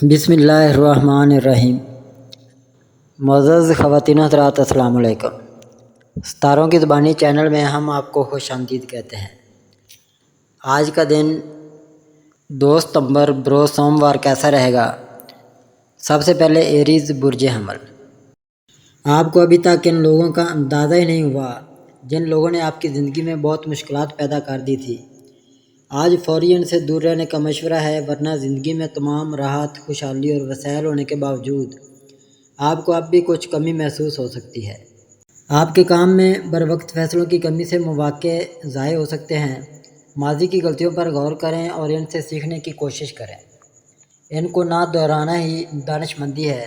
بسم اللہ الرحمن الرحیم۔ معزز خواتین و حضرات، السلام علیکم۔ ستاروں کی زبانی چینل میں ہم آپ کو خوش آمدید کہتے ہیں۔ آج کا دن 2 ستمبر بروز سوموار کیسا رہے گا؟ سب سے پہلے ایریز برج حمل۔ آپ کو ابھی تک ان لوگوں کا اندازہ ہی نہیں ہوا جن لوگوں نے آپ کی زندگی میں بہت مشکلات پیدا کر دی تھی۔ آج فوری ان سے دور رہنے کا مشورہ ہے، ورنہ زندگی میں تمام راحت، خوشحالی اور وسائل ہونے کے باوجود آپ کو اب بھی کچھ کمی محسوس ہو سکتی ہے۔ آپ کے کام میں بروقت فیصلوں کی کمی سے مواقع ضائع ہو سکتے ہیں۔ ماضی کی غلطیوں پر غور کریں اور ان سے سیکھنے کی کوشش کریں۔ ان کو نہ دہرانا ہی دانش مندی ہے۔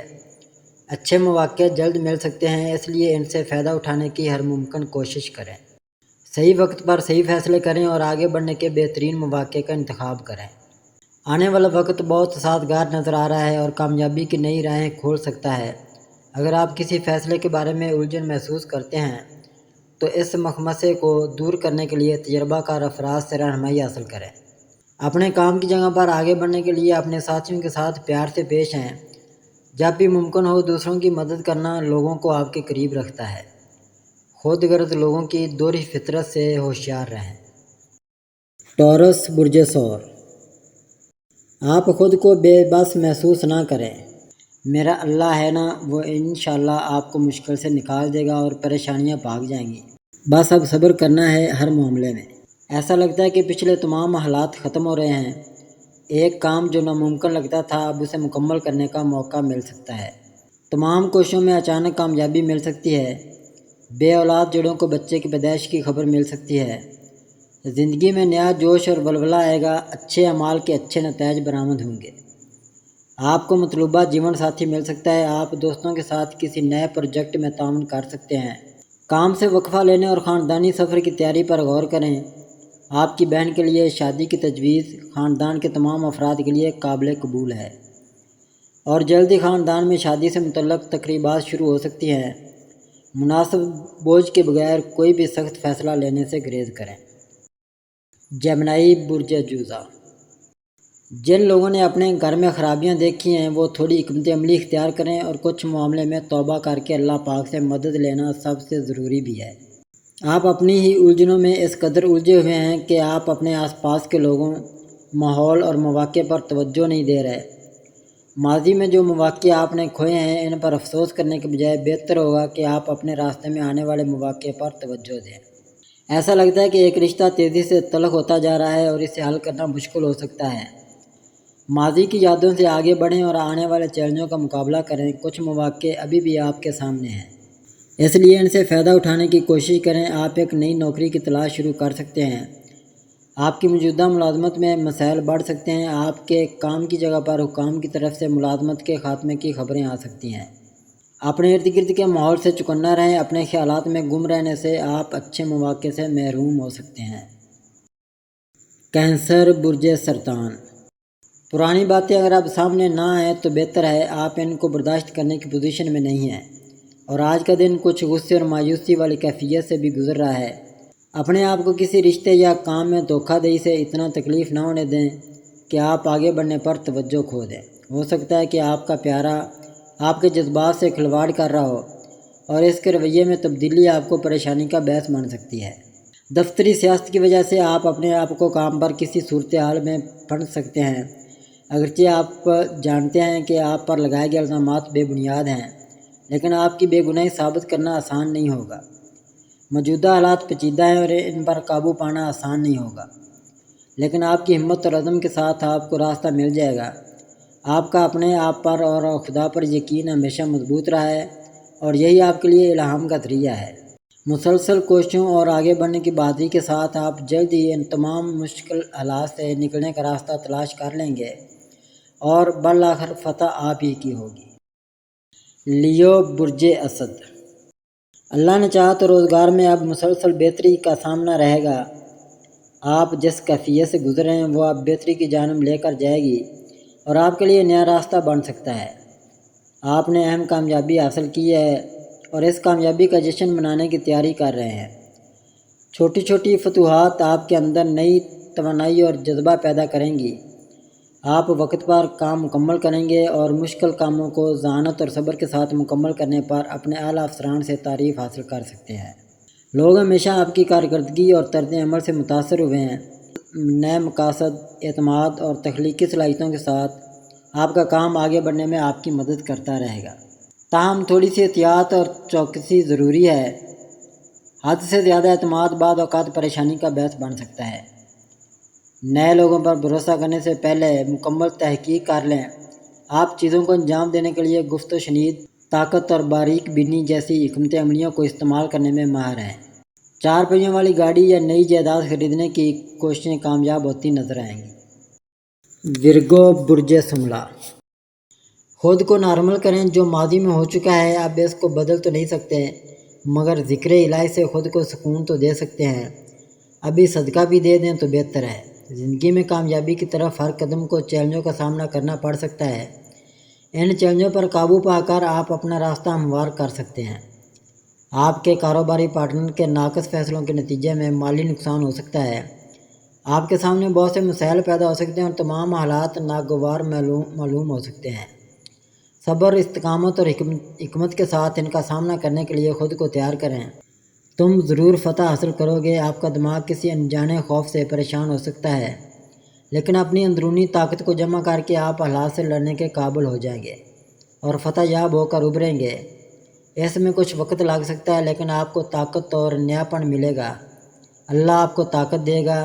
اچھے مواقع جلد مل سکتے ہیں، اس لیے ان سے فائدہ اٹھانے کی ہر ممکن کوشش کریں۔ صحیح وقت پر صحیح فیصلے کریں اور آگے بڑھنے کے بہترین مواقع کا انتخاب کریں۔ آنے والا وقت بہت سازگار نظر آ رہا ہے اور کامیابی کی نئی راہیں کھول سکتا ہے۔ اگر آپ کسی فیصلے کے بارے میں الجھن محسوس کرتے ہیں تو اس مخمصے کو دور کرنے کے لیے تجربہ کار افراد سے رہنمائی حاصل کریں۔ اپنے کام کی جگہ پر آگے بڑھنے کے لیے اپنے ساتھیوں کے ساتھ پیار سے پیش آئیں۔ جب بھی ممکن ہو دوسروں کی مدد کرنا لوگوں کو آپ کے قریب رکھتا ہے۔ خود غرض لوگوں کی دوہری فطرت سے ہوشیار رہیں۔ ٹورس برج ثور۔ آپ خود کو بے بس محسوس نہ کریں۔ میرا اللہ ہے نا، وہ انشاءاللہ آپ کو مشکل سے نکال دے گا اور پریشانیاں بھاگ جائیں گی۔ بس اب صبر کرنا ہے ہر معاملے میں۔ ایسا لگتا ہے کہ پچھلے تمام حالات ختم ہو رہے ہیں۔ ایک کام جو ناممکن لگتا تھا اب اسے مکمل کرنے کا موقع مل سکتا ہے۔ تمام کوششوں میں اچانک کامیابی مل سکتی ہے۔ بے اولاد جوڑوں کو بچے کی پیدائش کی خبر مل سکتی ہے۔ زندگی میں نیا جوش اور ولولہ آئے گا۔ اچھے اعمال کے اچھے نتائج برآمد ہوں گے۔ آپ کو مطلوبہ جیون ساتھی مل سکتا ہے۔ آپ دوستوں کے ساتھ کسی نئے پروجیکٹ میں تعاون کر سکتے ہیں۔ کام سے وقفہ لینے اور خاندانی سفر کی تیاری پر غور کریں۔ آپ کی بہن کے لیے شادی کی تجویز خاندان کے تمام افراد کے لیے قابل قبول ہے اور جلدی خاندان میں شادی سے متعلق تقریبات شروع ہو سکتی ہیں۔ مناسب بوجھ کے بغیر کوئی بھی سخت فیصلہ لینے سے گریز کریں۔ جیمنائی برج جوزا۔ جن لوگوں نے اپنے گھر میں خرابیاں دیکھی ہیں وہ تھوڑی حکمت عملی اختیار کریں اور کچھ معاملے میں توبہ کر کے اللہ پاک سے مدد لینا سب سے ضروری بھی ہے۔ آپ اپنی ہی الجھنوں میں اس قدر الجھے ہوئے ہیں کہ آپ اپنے آس پاس کے لوگوں، ماحول اور مواقع پر توجہ نہیں دے رہے۔ ماضی میں جو مواقع آپ نے کھوئے ہیں ان پر افسوس کرنے کے بجائے بہتر ہوگا کہ آپ اپنے راستے میں آنے والے مواقع پر توجہ دیں۔ ایسا لگتا ہے کہ ایک رشتہ تیزی سے تلخ ہوتا جا رہا ہے اور اسے حل کرنا مشکل ہو سکتا ہے۔ ماضی کی یادوں سے آگے بڑھیں اور آنے والے چیلنجوں کا مقابلہ کریں۔ کچھ مواقع ابھی بھی آپ کے سامنے ہیں، اس لیے ان سے فائدہ اٹھانے کی کوشش کریں۔ آپ ایک نئی نوکری کی تلاش شروع کر سکتے ہیں۔ آپ کی موجودہ ملازمت میں مسائل بڑھ سکتے ہیں۔ آپ کے کام کی جگہ پر حکام کی طرف سے ملازمت کے خاتمے کی خبریں آ سکتی ہیں۔ اپنے ارد گرد کے ماحول سے چکنا رہیں۔ اپنے خیالات میں گم رہنے سے آپ اچھے مواقع سے محروم ہو سکتے ہیں۔ کینسر برج سرطان۔ پرانی باتیں اگر اب سامنے نہ آئیں تو بہتر ہے۔ آپ ان کو برداشت کرنے کی پوزیشن میں نہیں ہیں اور آج کا دن کچھ غصے اور مایوسی والی کیفیت سے بھی گزر رہا ہے۔ اپنے آپ کو کسی رشتے یا کام میں دھوکہ دہی سے اتنا تکلیف نہ ہونے دیں کہ آپ آگے بڑھنے پر توجہ کھو دیں۔ ہو سکتا ہے کہ آپ کا پیارا آپ کے جذبات سے کھلواڑ کر رہا ہو اور اس کے رویے میں تبدیلی آپ کو پریشانی کا باعث بن سکتی ہے۔ دفتری سیاست کی وجہ سے آپ اپنے آپ کو کام پر کسی صورتحال میں پھنس سکتے ہیں۔ اگرچہ آپ جانتے ہیں کہ آپ پر لگائے گئے الزامات بے بنیاد ہیں، لیکن آپ کی بے گناہی ثابت کرنا آسان نہیں ہوگا۔ موجودہ حالات پیچیدہ ہیں اور ان پر قابو پانا آسان نہیں ہوگا، لیکن آپ کی ہمت اور عزم کے ساتھ آپ کو راستہ مل جائے گا۔ آپ کا اپنے آپ پر اور خدا پر یقین ہمیشہ مضبوط رہا ہے اور یہی آپ کے لیے الہام کا ذریعہ ہے۔ مسلسل کوششوں اور آگے بڑھنے کی بہادری کے ساتھ آپ جلد ہی ان تمام مشکل حالات سے نکلنے کا راستہ تلاش کر لیں گے اور بالآخر فتح آپ ہی کی ہوگی۔ لیو برج اسد۔ اللہ نے چاہا تو روزگار میں اب مسلسل بہتری کا سامنا رہے گا۔ آپ جس کیفیت سے گزر رہے ہیں وہ اب بہتری کی جانب لے کر جائے گی اور آپ کے لیے نیا راستہ بن سکتا ہے۔ آپ نے اہم کامیابی حاصل کی ہے اور اس کامیابی کا جشن منانے کی تیاری کر رہے ہیں۔ چھوٹی چھوٹی فتوحات آپ کے اندر نئی توانائی اور جذبہ پیدا کریں گی۔ آپ وقت پر کام مکمل کریں گے اور مشکل کاموں کو ذہانت اور صبر کے ساتھ مکمل کرنے پر اپنے اعلیٰ افسران سے تعریف حاصل کر سکتے ہیں۔ لوگ ہمیشہ آپ کی کارکردگی اور طرز عمل سے متاثر ہوئے ہیں۔ نئے مقاصد، اعتماد اور تخلیقی صلاحیتوں کے ساتھ آپ کا کام آگے بڑھنے میں آپ کی مدد کرتا رہے گا۔ تاہم تھوڑی سی احتیاط اور چوکسی ضروری ہے۔ حد سے زیادہ اعتماد بعض اوقات پریشانی کا باعث بن سکتا ہے۔ نئے لوگوں پر بھروسہ کرنے سے پہلے مکمل تحقیق کر لیں۔ آپ چیزوں کو انجام دینے کے لیے گفت و شنید، طاقت اور باریک بینی جیسی حکمت عملیوں کو استعمال کرنے میں ماہر ہیں۔ 4 پہیوں والی گاڑی یا نئی جائیداد خریدنے کی کوششیں کامیاب ہوتی نظر آئیں گی۔ ورگو برج شملہ، خود کو نارمل کریں۔ جو ماضی میں ہو چکا ہے اب اس کو بدل تو نہیں سکتے، مگر ذکر الہی سے خود کو سکون تو دے سکتے ہیں۔ ابھی صدقہ بھی دے دیں تو بہتر ہے۔ زندگی میں کامیابی کی طرف ہر قدم کو چیلنجوں کا سامنا کرنا پڑ سکتا ہے۔ ان چیلنجوں پر قابو پا کر آپ اپنا راستہ ہموار کر سکتے ہیں۔ آپ کے کاروباری پارٹنر کے ناقص فیصلوں کے نتیجے میں مالی نقصان ہو سکتا ہے۔ آپ کے سامنے بہت سے مسائل پیدا ہو سکتے ہیں اور تمام حالات ناگوار معلوم ہو سکتے ہیں۔ صبر، استقامت اور حکمت کے ساتھ ان کا سامنا کرنے کے لیے خود کو تیار کریں۔ تم ضرور فتح حاصل کرو گے۔ آپ کا دماغ کسی انجانے خوف سے پریشان ہو سکتا ہے، لیکن اپنی اندرونی طاقت کو جمع کر کے آپ حالات سے لڑنے کے قابل ہو جائیں گے اور فتح یاب ہو کر ابھریں گے۔ اس میں کچھ وقت لگ سکتا ہے، لیکن آپ کو طاقت اور نیاپن ملے گا۔ اللہ آپ کو طاقت دے گا۔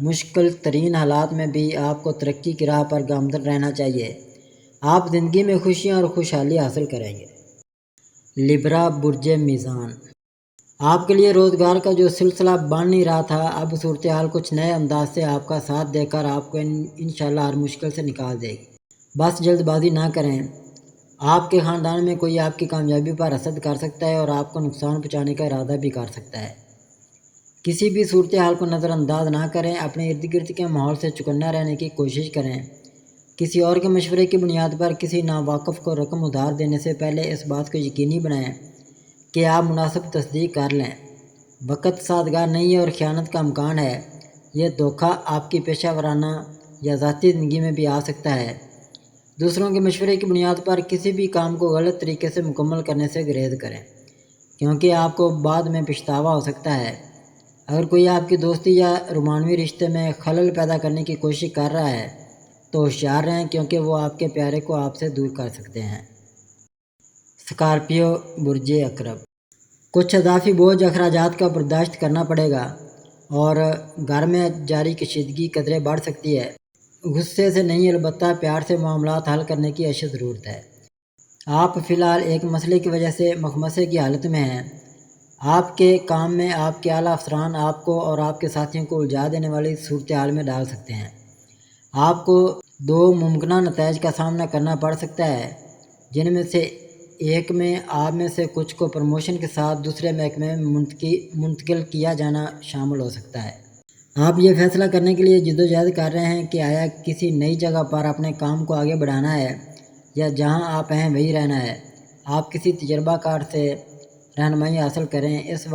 مشکل ترین حالات میں بھی آپ کو ترقی کی راہ پر گامزن رہنا چاہیے۔ آپ زندگی میں خوشیاں اور خوشحالی حاصل کریں گے۔ لبرا برج میزان، آپ کے لیے روزگار کا جو سلسلہ بن نہیں رہا تھا، اب صورتحال کچھ نئے انداز سے آپ کا ساتھ دے کر آپ کو انشاءاللہ ہر مشکل سے نکال دے گی۔ بس جلد بازی نہ کریں۔ آپ کے خاندان میں کوئی آپ کی کامیابی پر حسد کر سکتا ہے اور آپ کو نقصان پہنچانے کا ارادہ بھی کر سکتا ہے۔ کسی بھی صورتحال کو نظر انداز نہ کریں۔ اپنے ارد گرد کے ماحول سے چکنا رہنے کی کوشش کریں۔ کسی اور کے مشورے کی بنیاد پر کسی ناواقف کو رقم ادھار دینے سے پہلے اس بات کو یقینی بنائیں کہ آپ مناسب تصدیق کر لیں۔ وقت سازگار نہیں ہے اور خیانت کا امکان ہے۔ یہ دھوکہ آپ کی پیشہ ورانہ یا ذاتی زندگی میں بھی آ سکتا ہے۔ دوسروں کے مشورے کی بنیاد پر کسی بھی کام کو غلط طریقے سے مکمل کرنے سے گریز کریں، کیونکہ آپ کو بعد میں پچھتاوا ہو سکتا ہے۔ اگر کوئی آپ کی دوستی یا رومانوی رشتے میں خلل پیدا کرنے کی کوشش کر رہا ہے تو ہوشیار رہیں، کیونکہ وہ آپ کے پیارے کو آپ سے دور کر سکتے ہیں۔ اسکارپیو برج عقرب، کچھ اضافی بوجھ اخراجات کا برداشت کرنا پڑے گا اور گھر میں جاری کشیدگی قدرے بڑھ سکتی ہے۔ غصے سے نہیں، البتہ پیار سے معاملات حل کرنے کی اشد ضرورت ہے۔ آپ فی الحال ایک مسئلے کی وجہ سے مخمصے کی حالت میں ہیں۔ آپ کے کام میں آپ کے اعلیٰ افسران آپ کو اور آپ کے ساتھیوں کو الجھا دینے والی صورتحال میں ڈال سکتے ہیں۔ آپ کو 2 ممکنہ نتائج کا سامنا کرنا پڑ سکتا ہے، جن میں سے ایک میں آپ میں سے کچھ کو پروموشن کے ساتھ دوسرے محکمے میں منتقل کیا جانا شامل ہو سکتا ہے۔ آپ یہ فیصلہ کرنے کے لیے جدوجہد کر رہے ہیں کہ آیا کسی نئی جگہ پر اپنے کام کو آگے بڑھانا ہے یا جہاں آپ ہیں وہیں رہنا ہے۔ آپ کسی تجربہ کار سے رہنمائی حاصل کریں۔ اس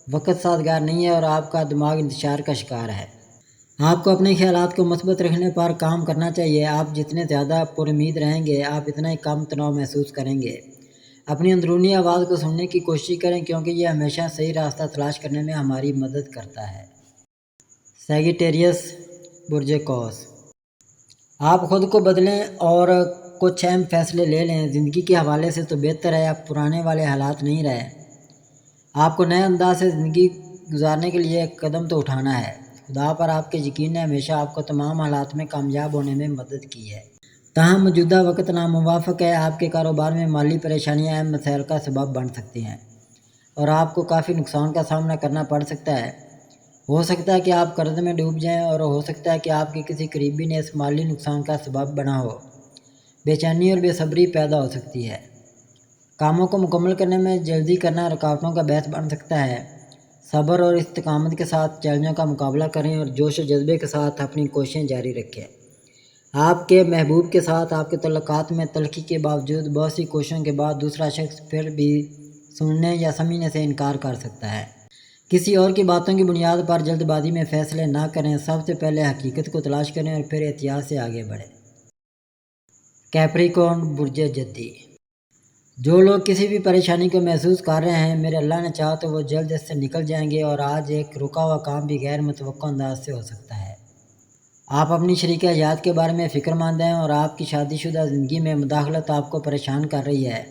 وقت سازگار نہیں ہے اور آپ کا دماغ انتشار کا شکار ہے۔ آپ کو اپنے خیالات کو مثبت رکھنے پر کام کرنا چاہیے۔ آپ جتنے زیادہ پر امید رہیں گے، آپ اتنا ہی کم تناؤ محسوس کریں گے۔ اپنی اندرونی آواز کو سننے کی کوشش کریں، کیونکہ یہ ہمیشہ صحیح راستہ تلاش کرنے میں ہماری مدد کرتا ہے۔ سیجیٹیریس برج قوس، آپ خود کو بدلیں اور کچھ اہم فیصلے لے لیں۔ زندگی کے حوالے سے تو بہتر ہے آپ پرانے والے حالات نہیں رہے۔ آپ کو نئے انداز سے زندگی گزارنے کے لیے ایک قدم تو اٹھانا ہے۔ خدا پر آپ کے یقین نے ہمیشہ آپ کو تمام حالات میں کامیاب ہونے میں مدد کی ہے۔ تاہم موجودہ وقت ناموافق ہے۔ آپ کے کاروبار میں مالی پریشانیاں اہم مسائل کا سبب بن سکتی ہیں اور آپ کو کافی نقصان کا سامنا کرنا پڑ سکتا ہے۔ ہو سکتا ہے کہ آپ قرض میں ڈوب جائیں اور ہو سکتا ہے کہ آپ کے کسی قریبی نے اس مالی نقصان کا سبب بنا ہو۔ بے چینی اور بے صبری پیدا ہو سکتی ہے۔ کاموں کو مکمل کرنے میں جلدی کرنا رکاوٹوں کا باعث بن سکتا ہے۔ صبر اور استقامت کے ساتھ چیلنجوں کا مقابلہ کریں اور جوش و جذبے کے ساتھ اپنی کوششیں جاری رکھیں۔ آپ کے محبوب کے ساتھ آپ کے تعلقات میں تلخی کے باوجود بہت سی کوششوں کے بعد دوسرا شخص پھر بھی سننے یا سمجھنے سے انکار کر سکتا ہے۔ کسی اور کی باتوں کی بنیاد پر جلد بازی میں فیصلے نہ کریں، سب سے پہلے حقیقت کو تلاش کریں اور پھر احتیاط سے آگے بڑھیں۔ کیپریکارن برج جدی، جو لوگ کسی بھی پریشانی کو محسوس کر رہے ہیں، میرے اللہ نے چاہا تو وہ جلد اس سے نکل جائیں گے، اور آج ایک رکا ہوا کام بھی غیر متوقع انداز سے ہو سکتا ہے۔ آپ اپنی شریک حیات کے بارے میں فکر مند ہیں اور آپ کی شادی شدہ زندگی میں مداخلت آپ کو پریشان کر رہی ہے۔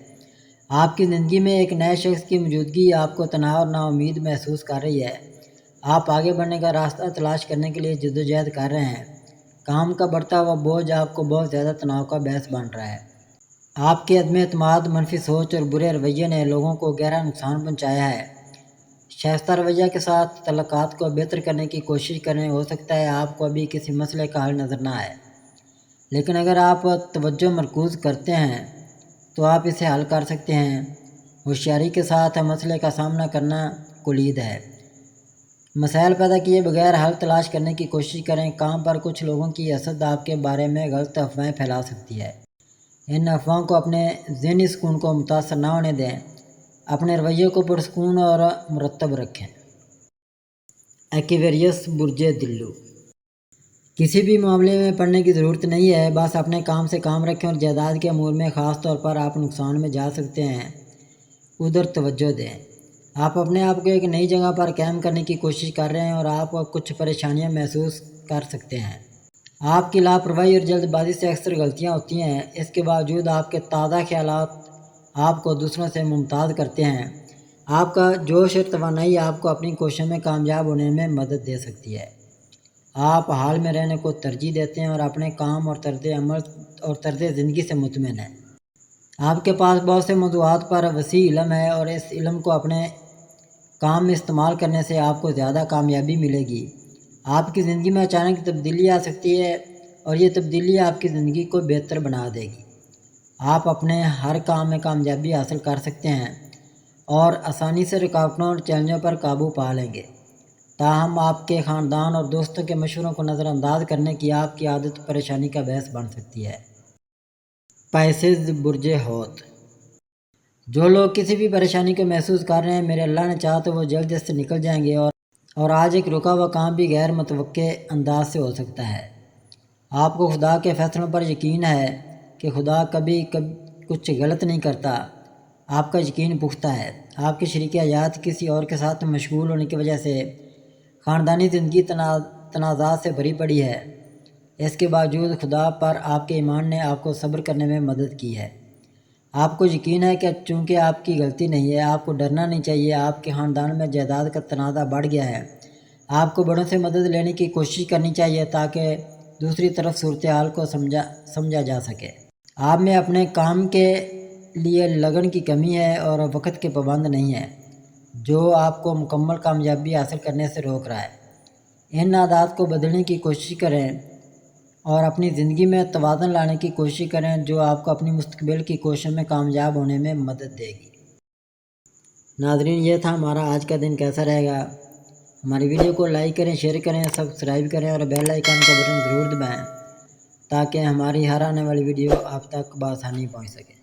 آپ کی زندگی میں ایک نئے شخص کی موجودگی آپ کو تنہا اور نا امید محسوس کر رہی ہے۔ آپ آگے بڑھنے کا راستہ تلاش کرنے کے لیے جدوجہد کر رہے ہیں۔ کام کا بڑھتا ہوا بوجھ آپ کو بہت زیادہ تناؤ کا باعث بن رہا ہے۔ آپ کے عدم اعتماد، منفی سوچ اور برے رویے نے لوگوں کو گہرا نقصان پہنچایا ہے۔ شائستہ رویہ کے ساتھ تعلقات کو بہتر کرنے کی کوشش کریں، ہو سکتا ہے آپ کو ابھی کسی مسئلے کا حل نظر نہ آئے، لیکن اگر آپ توجہ مرکوز کرتے ہیں تو آپ اسے حل کر سکتے ہیں۔ ہوشیاری کے ساتھ مسئلے کا سامنا کرنا کلید ہے۔ مسائل پیدا کیے بغیر حل تلاش کرنے کی کوشش کریں۔ کام پر کچھ لوگوں کی حسد آپ کے بارے میں غلط افواہیں پھیلا سکتی ہے۔ ان افواہوں کو اپنے ذہنی سکون کو متاثر نہ ہونے دیں۔ اپنے رویے کو پرسکون اور مرتب رکھیں۔ ایکویریس برج دلو، کسی بھی معاملے میں پڑنے کی ضرورت نہیں ہے، بس اپنے کام سے کام رکھیں اور جائیداد کے امور میں خاص طور پر آپ نقصان میں جا سکتے ہیں، ادھر توجہ دیں۔ آپ اپنے آپ کو ایک نئی جگہ پر قائم کرنے کی کوشش کر رہے ہیں اور آپ کچھ پریشانیاں محسوس کر سکتے ہیں۔ آپ کی لاپرواہی اور جلد بازی سے اکثر غلطیاں ہوتی ہیں، اس کے باوجود آپ کے تازہ خیالات آپ کو دوسروں سے ممتاز کرتے ہیں۔ آپ کا جوش اور توانائی آپ کو اپنی کوششوں میں کامیاب ہونے میں مدد دے سکتی ہے۔ آپ حال میں رہنے کو ترجیح دیتے ہیں اور اپنے کام اور طرز عمل اور طرز زندگی سے مطمئن ہیں۔ آپ کے پاس بہت سے موضوعات پر وسیع علم ہے اور اس علم کو اپنے کام میں استعمال کرنے سے آپ کو زیادہ کامیابی ملے گی۔ آپ کی زندگی میں اچانک تبدیلی آ سکتی ہے اور یہ تبدیلی آپ کی زندگی کو بہتر بنا دے گی۔ آپ اپنے ہر کام میں کامیابی حاصل کر سکتے ہیں اور آسانی سے رکاوٹوں اور چیلنجوں پر قابو پا لیں گے۔ تاہم آپ کے خاندان اور دوستوں کے مشوروں کو نظر انداز کرنے کی آپ کی عادت پریشانی کا باعث بن سکتی ہے۔ پائسز برج حوت، جو لوگ کسی بھی پریشانی کو محسوس کر رہے ہیں، میرے اللہ نے چاہا تو وہ جلد اس سے نکل جائیں گے، اور آج ایک رکا ہوا کام بھی غیر متوقع انداز سے ہو سکتا ہے۔ آپ کو خدا کے فیصلوں پر یقین ہے کہ خدا کبھی کچھ غلط نہیں کرتا۔ آپ کا یقین پختہ ہے۔ آپ کی شریک حیات کسی اور کے ساتھ مشغول ہونے کی وجہ سے خاندانی زندگی تنازعات سے بھری پڑی ہے۔ اس کے باوجود خدا پر آپ کے ایمان نے آپ کو صبر کرنے میں مدد کی ہے۔ آپ کو یقین ہے کہ چونکہ آپ کی غلطی نہیں ہے، آپ کو ڈرنا نہیں چاہیے۔ آپ کے خاندان میں جائیداد کا تنازع بڑھ گیا ہے۔ آپ کو بڑوں سے مدد لینے کی کوشش کرنی چاہیے تاکہ دوسری طرف صورتحال کو سمجھا جا سکے۔ آپ میں اپنے کام کے لیے لگن کی کمی ہے اور وقت کے پابند نہیں ہے، جو آپ کو مکمل کامیابی حاصل کرنے سے روک رہا ہے۔ ان عادات کو بدلنے کی کوشش کریں اور اپنی زندگی میں توازن لانے کی کوشش کریں، جو آپ کو اپنی مستقبل کی کوششوں میں کامیاب ہونے میں مدد دے گی۔ ناظرین، یہ تھا ہمارا آج کا دن کیسا رہے گا۔ ہماری ویڈیو کو لائک کریں، شیئر کریں، سبسکرائب کریں اور بیل آئیکن کا بٹن ضرور دبائیں تاکہ ہماری ہر آنے والی ویڈیو آپ تک بآسانی پہنچ سکے۔